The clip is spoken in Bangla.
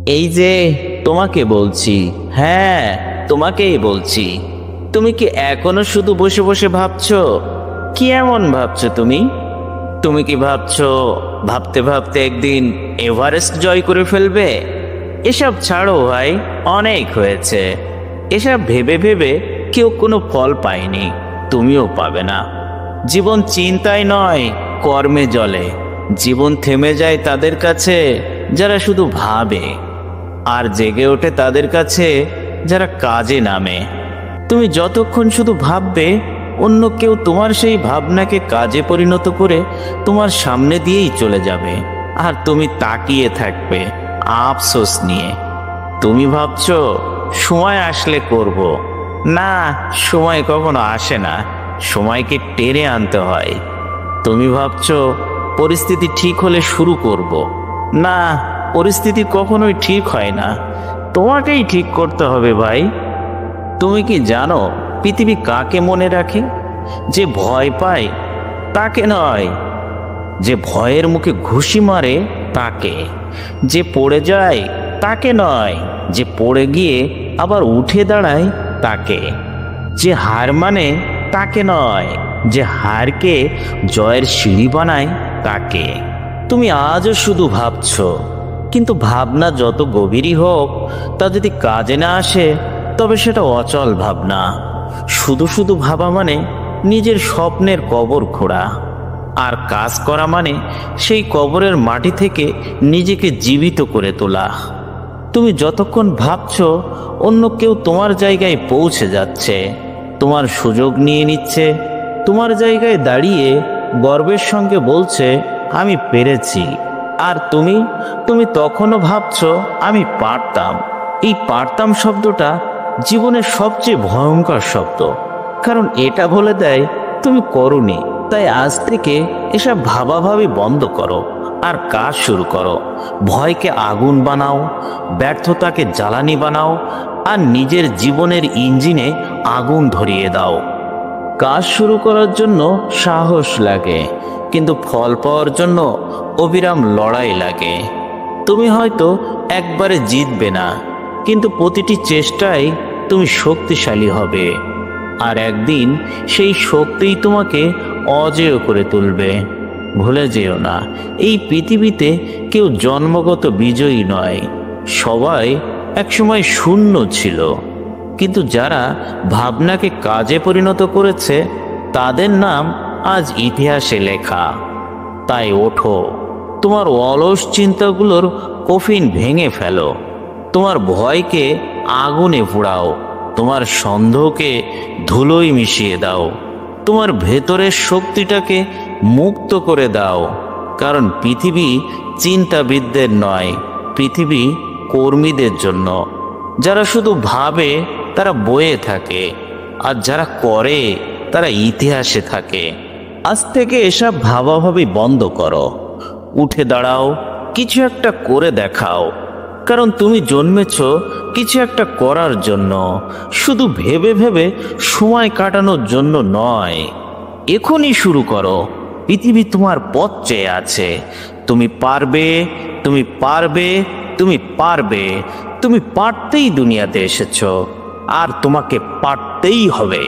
এই যে তোমাকে বলছি, হ্যাঁ তোমাকেই বলছি। তুমি কি এখনো শুধু বসে বসে ভাবছো? কি এমন ভাবছো তুমি? তুমি কি ভাবছো ভাবতে ভাবতে একদিন এভারেস্ট জয় করে ফেলবে? এসব ছাড়ো ভাই, অনেক হয়েছে। এসব ভেবে ভেবে কেউ কোনো ফল পায়নি, তুমিও পাবে না। জীবন চিন্তায় নয়, কর্মে জ্বলে। জীবন থেমে যায় তাদের কাছে যারা শুধু ভাবে, আর জেগে ওঠে তাদের কাছে যারা কাজে নামে। তুমি যতক্ষণ শুধু ভাববে, অন্য কেউ তোমার সেই ভাবনাকে কাজে পরিণত করে তোমার সামনে দিয়েই চলে যাবে, আর তুমি তাকিয়ে থাকবে আফসোস নিয়ে। তুমি ভাবছো সময় আসলে করব, না, সময় কখনো আসে না, সময়কে টেনে আনতে হয়। তুমি ভাবছো পরিস্থিতি ঠিক হলে শুরু করব, না, পরিস্থিতি কখনোই ঠিক হয় না, তোমাকেই ঠিক করতে হবে ভাই। তুমি কি জানো পৃথিবী কাকে মনে রাখে? যে ভয় পায় তাকে নয়, যে ভয়ের মুখে ঘুষি মারে তাকে, যে পড়ে যায় তাকে নয়, যে পড়ে গিয়ে আবার উঠে দাঁড়ায় তাকে, যে হার মানে তাকে নয়, যে হারকে জয়ের সিঁড়ি বানায় তাকে। তুমি আজও শুধু ভাবছো, কিন্তু ভাবনা যত গভীরই হোক, তা যদি কাজে না আসে তবে সেটা অচল ভাবনা। শুধু শুধু ভাবা মানে নিজের স্বপ্নের কবর খোঁড়া, আর কাজ করা মানে সেই কবরের মাটি থেকে নিজেকে জীবিত করে তোলা। তুমি যতক্ষণ ভাবছো অন্য কেউ তোমার জায়গায় পৌঁছে যাচ্ছে, তোমার সুযোগ নিয়ে নিচ্ছে, তোমার জায়গায় দাঁড়িয়ে গর্বের সঙ্গে বলছে আমি পেরেছি, আর তুমি তুমি তখনও ভাবছো আমি পারতাম। এই পারতাম শব্দটা জীবনের সবচেয়ে ভয়ঙ্কর শব্দ, কারণ এটা বলে দেয় তুমি করোনি। তাই আজ থেকে এসব ভাবাভাবি বন্ধ করো আর কাজ শুরু করো। ভয়কে আগুন বানাও, ব্যর্থতাকে জ্বালানি বানাও, আর নিজের জীবনের ইঞ্জিনে আগুন ধরিয়ে দাও। কাজ শুরু করার জন্য সাহস লাগে, কিন্তু ফল পাওয়ার জন্য অবিরাম লড়াই লাগে। তুমি হয়তো একবারে জিতবে না, কিন্তু প্রতিটি চেষ্টায় তুমি শক্তিশালী হবে, আর একদিন সেই শক্তিই তোমাকে অজেয় করে তুলবে। ভুলে যেও না, এই পৃথিবীতে কেউ জন্মগত বিজয়ী নয়, সবাই একসময় শূন্য ছিল, কিন্তু যারা ভাবনাকে কাজে পরিণত করেছে তাদের নাম আজ ইতিহাসে লেখা। তাই ওঠো, তোমার অলস চিন্তাগুলোর কফিন ভেঙে ফেলো, তোমার ভয়কে আগুনে পোড়াও, তোমার সন্দেহকে ধুলোয় মিশিয়ে দাও, তোমার ভেতরের শক্তিটাকে মুক্ত করে দাও। কারণ পৃথিবী চিন্তাবিদদের নয়, পৃথিবী কর্মীদের জন্য। যারা শুধু ভাবে তারা বইয়ে থাকে, আর যারা করে তারা ইতিহাসে থাকে। আজ থেকে এসব ভাবাভাবি বন্ধ করো, উঠে দাঁড়াও, কিছু একটা করে দেখাও। কারণ তুমি জন্মেছ কিছু একটা করার জন্য, শুধু ভেবে ভেবে সময় কাটানোর জন্য নয়। এখনই শুরু করো, পৃথিবী তোমার পথ চেয়ে আছে। তুমি পারবে, তুমি পারবে, তুমি পারবে। তুমি পারতেই দুনিয়াতে এসেছো, আর তোমাকে পারতেই হবে।